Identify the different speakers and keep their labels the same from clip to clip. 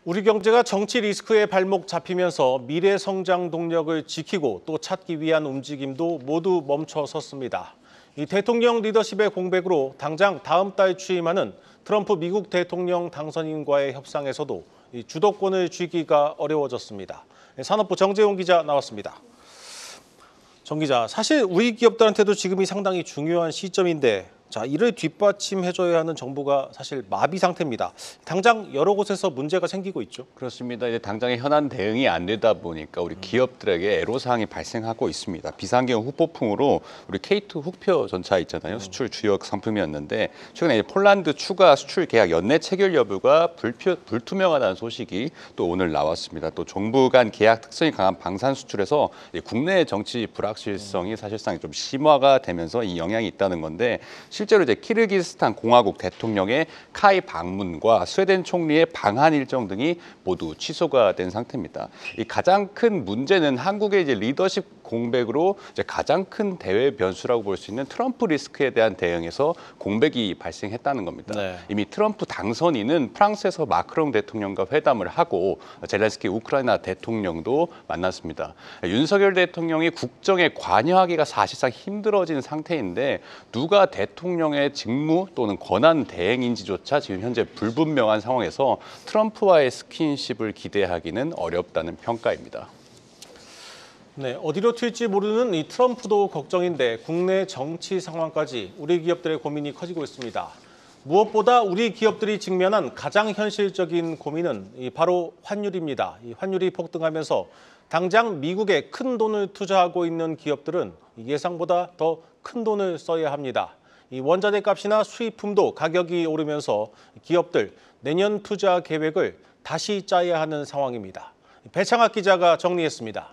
Speaker 1: 우리 경제가 정치 리스크에 발목 잡히면서 미래 성장 동력을 지키고 또 찾기 위한 움직임도 모두 멈춰섰습니다. 이 대통령 리더십의 공백으로 당장 다음 달 취임하는 트럼프 미국 대통령 당선인과의 협상에서도 이 주도권을 쥐기가 어려워졌습니다. 산업부 정재용 기자 나왔습니다. 정 기자, 사실 우리 기업들한테도 지금이 상당히 중요한 시점인데 이를 뒷받침해줘야 하는 정부가 사실 마비 상태입니다. 당장 여러 곳에서 문제가 생기고 있죠.
Speaker 2: 그렇습니다. 이제 당장의 현안 대응이 안 되다 보니까 우리 기업들에게 애로사항이 발생하고 있습니다. 비상경 후폭풍으로 우리 K2 흑표 전차 있잖아요. 수출 주요 상품이었는데 최근에 폴란드 추가 수출 계약 연내 체결 여부가 불투명하다는 소식이 또 오늘 나왔습니다. 또 정부 간 계약 특성이 강한 방산 수출에서 국내 정치 불확실성이 사실상 좀 심화가 되면서 이 영향이 있다는 건데 실제로 이제 키르기스탄 공화국 대통령의 카이 방문과 스웨덴 총리의 방한 일정 등이 모두 취소가 된 상태입니다. 이 가장 큰 문제는 한국의 이제 리더십 공백으로 이제 가장 큰 대외 변수라고 볼 수 있는 트럼프 리스크에 대한 대응에서 공백이 발생했다는 겁니다.
Speaker 1: 네.
Speaker 2: 이미 트럼프 당선인은 프랑스에서 마크롱 대통령과 회담을 하고 젤렌스키 우크라이나 대통령도 만났습니다. 윤석열 대통령이 국정에 관여하기가 사실상 힘들어진 상태인데 누가 대통령의 직무 또는 권한 대행인지조차 지금 현재 불분명한 상황에서 트럼프와의 스킨십을 기대하기는 어렵다는 평가입니다.
Speaker 1: 네, 어디로 튈지 모르는 이 트럼프도 걱정인데 국내 정치 상황까지 우리 기업들의 고민이 커지고 있습니다. 무엇보다 우리 기업들이 직면한 가장 현실적인 고민은 바로 환율입니다. 이 환율이 폭등하면서 당장 미국에 큰 돈을 투자하고 있는 기업들은 예상보다 더 큰 돈을 써야 합니다. 이 원자재 값이나 수입품도 가격이 오르면서 기업들 내년 투자 계획을 다시 짜야 하는 상황입니다. 배창학 기자가 정리했습니다.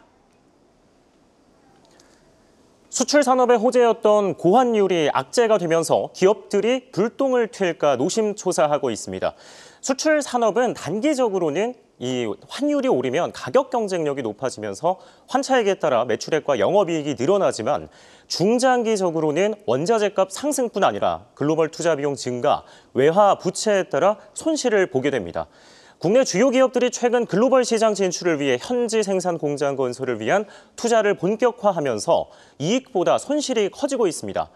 Speaker 3: 수출 산업의 호재였던 고환율이 악재가 되면서 기업들이 불똥을 튈까 노심초사하고 있습니다. 수출 산업은 단기적으로는 이 환율이 오르면 가격 경쟁력이 높아지면서 환차익에 따라 매출액과 영업이익이 늘어나지만 중장기적으로는 원자재값 상승뿐 아니라 글로벌 투자 비용 증가, 외화 부채에 따라 손실을 보게 됩니다. 국내 주요 기업들이 최근 글로벌 시장 진출을 위해 현지 생산 공장 건설을 위한 투자를 본격화하면서 이익보다 손실이 커지고 있습니다.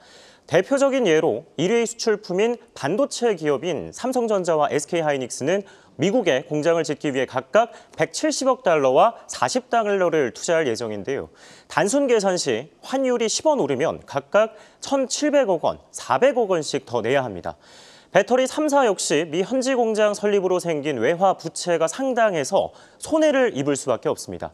Speaker 3: 대표적인 예로 1위 수출품인 반도체 기업인 삼성전자와 SK하이닉스는 미국에 공장을 짓기 위해 각각 170억 달러와 40달러를 투자할 예정인데요. 단순 계산 시 환율이 10원 오르면 각각 1,700억 원, 400억 원씩 더 내야 합니다. 배터리 3사 역시 미 현지 공장 설립으로 생긴 외화 부채가 상당해서 손해를 입을 수밖에 없습니다.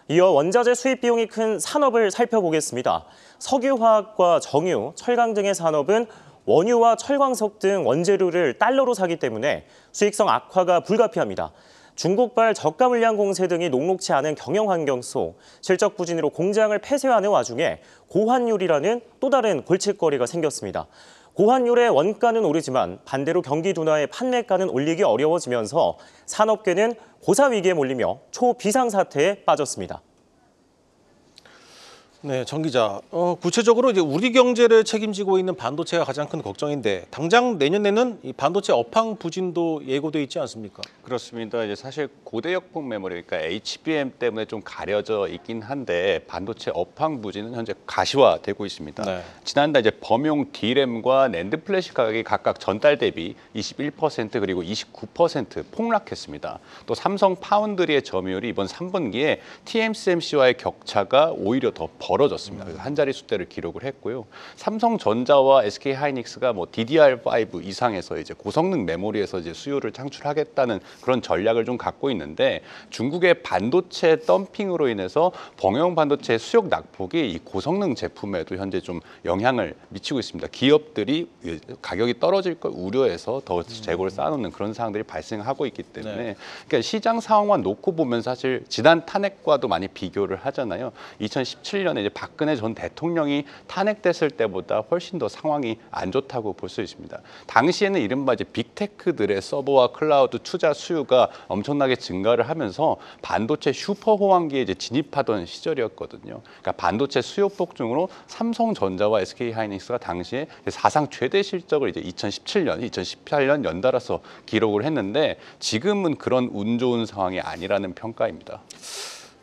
Speaker 3: 이어 원자재 수입 비용이 큰 산업을 살펴보겠습니다. 석유화학과 정유, 철강 등의 산업은 원유와 철광석 등 원재료를 달러로 사기 때문에 수익성 악화가 불가피합니다. 중국발 저가 물량 공세 등이 녹록치 않은 경영 환경 속 실적 부진으로 공장을 폐쇄하는 와중에 고환율이라는 또 다른 골칫거리가 생겼습니다. 고환율의 원가는 오르지만 반대로 경기 둔화의 판매가는 올리기 어려워지면서 산업계는 고사위기에 몰리며 초비상사태에 빠졌습니다.
Speaker 1: 네, 정 기자. 구체적으로 이제 우리 경제를 책임지고 있는 반도체가 가장 큰 걱정인데 당장 내년에는 이 반도체 업황 부진도 예고돼 있지 않습니까?
Speaker 2: 그렇습니다. 이제 사실 고대역폭 메모리, 그러니까 HBM 때문에 좀 가려져 있긴 한데 반도체 업황 부진은 현재 가시화되고 있습니다.
Speaker 1: 네.
Speaker 2: 지난달 이제 범용 D램과 낸드 플래시 가격이 각각 전달 대비 21% 그리고 29% 폭락했습니다. 또 삼성 파운드리의 점유율이 이번 3분기에 TSMC와의 격차가 오히려 더 벌어졌습니다. 그래서 한 자리 숫대를 기록을 했고요. 삼성전자와 SK하이닉스가 DDR5 이상에서 이제 고성능 메모리에서 이제 수요를 창출하겠다는 그런 전략을 좀 갖고 있는데 중국의 반도체 덤핑으로 인해서 범용 반도체 수요 낙폭이 이 고성능 제품에도 현재 좀 영향을 미치고 있습니다. 기업들이 가격이 떨어질 걸 우려해서 더 재고를 쌓아놓는 그런 상황들이 발생하고 있기 때문에
Speaker 1: 네.
Speaker 2: 그러니까 시장 상황만 놓고 보면 사실 지난 탄핵과도 많이 비교를 하잖아요. 2017년에 이제 박근혜 전 대통령이 탄핵됐을 때보다 훨씬 더 상황이 안 좋다고 볼 수 있습니다. 당시에는 이른바 이제 빅테크들의 서버와 클라우드 투자 수요가 엄청나게 증가를 하면서 반도체 슈퍼 호황기에 이제 진입하던 시절이었거든요. 그러니까 반도체 수요 폭증으로 삼성전자와 SK하이닉스가 당시에 사상 최대 실적을 이제 2017년, 2018년 연달아서 기록을 했는데 지금은 그런 운 좋은 상황이 아니라는 평가입니다.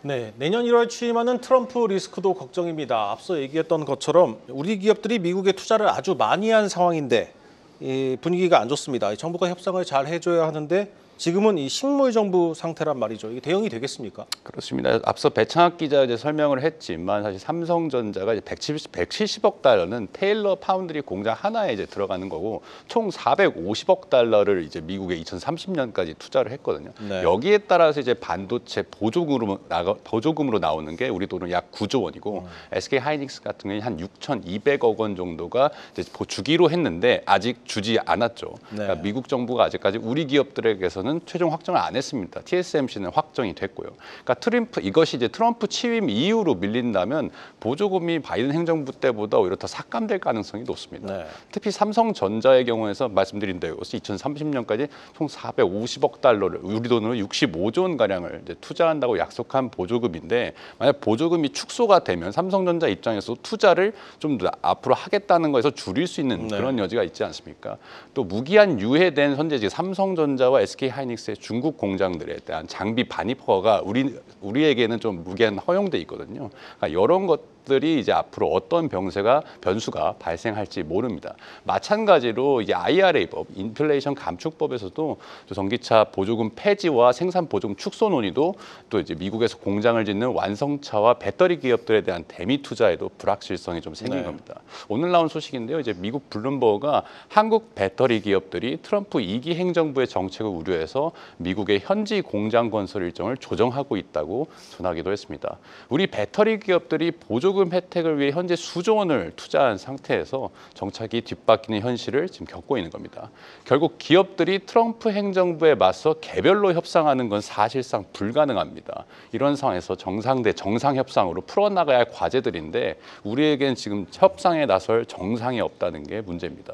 Speaker 1: 네, 내년 1월 취임하는 트럼프 리스크도 걱정입니다. 앞서 얘기했던 것처럼 우리 기업들이 미국에 투자를 아주 많이 한 상황인데 이 분위기가 안 좋습니다. 정부가 협상을 잘 해줘야 하는데 지금은 이 식물 정부 상태란 말이죠. 이게 대응이 되겠습니까?
Speaker 2: 그렇습니다. 앞서 배창학 기자가 이제 설명을 했지만 사실 삼성전자가 이제 170억 달러는 테일러 파운드리 공장 하나에 이제 들어가는 거고 총 450억 달러를 이제 미국에 2030년까지 투자를 했거든요.
Speaker 1: 네.
Speaker 2: 여기에 따라서 이제 반도체 보조금으로 나오는 게 우리 돈은 약 9조 원이고 SK 하이닉스 같은 경우는 한 6,200억 원 정도가 이제 주기로 했는데 아직 주지 않았죠.
Speaker 1: 네.
Speaker 2: 그러니까 미국 정부가 아직까지 우리 기업들에게서는 최종 확정을 안 했습니다. TSMC는 확정이 됐고요. 그러니까 이것이 이제 트럼프 취임 이후로 밀린다면 보조금이 바이든 행정부 때보다 오히려 더 삭감될 가능성이 높습니다.
Speaker 1: 네.
Speaker 2: 특히 삼성전자의 경우에서 말씀드린 대로 2030년까지 총 450억 달러를 우리 돈으로 65조 원 가량을 이제 투자한다고 약속한 보조금인데 만약 보조금이 축소가 되면 삼성전자 입장에서 투자를 좀 더 앞으로 하겠다는 거에서 줄일 수 있는
Speaker 1: 네.
Speaker 2: 그런 여지가 있지 않습니까? 또 무기한 유예된 현재 지금 삼성전자와 SK하이닉스의 중국 공장들에 대한 장비 반입 허가가 우리에게는 좀 무기한 허용돼 있거든요. 그러니까 이런 것들이 이제 앞으로 어떤 변수가 발생할지 모릅니다. 마찬가지로 이제 IRA법, 인플레이션 감축법에서도 또 전기차 보조금 폐지와 생산 보조금 축소 논의도 또 이제 미국에서 공장을 짓는 완성차와 배터리 기업들에 대한 대미 투자에도 불확실성이 좀 생긴
Speaker 1: 네.
Speaker 2: 겁니다. 오늘 나온 소식인데요. 이제 미국 블룸버그가 한국 배터리 기업들이 트럼프 2기 행정부의 정책을 우려해서 미국의 현지 공장 건설 일정을 조정하고 있다고 전하기도 했습니다. 우리 배터리 기업들이 보조금 혜택을 위해 현재 수조 원을 투자한 상태에서 정착이 뒷바뀌는 현실을 지금 겪고 있는 겁니다. 결국 기업들이 트럼프 행정부에 맞서 개별로 협상하는 건 사실상 불가능합니다. 이런 상황에서 정상 대 정상 협상으로 풀어나가야 할 과제들인데 우리에겐 지금 협상에 나설 정상이 없다는 게 문제입니다.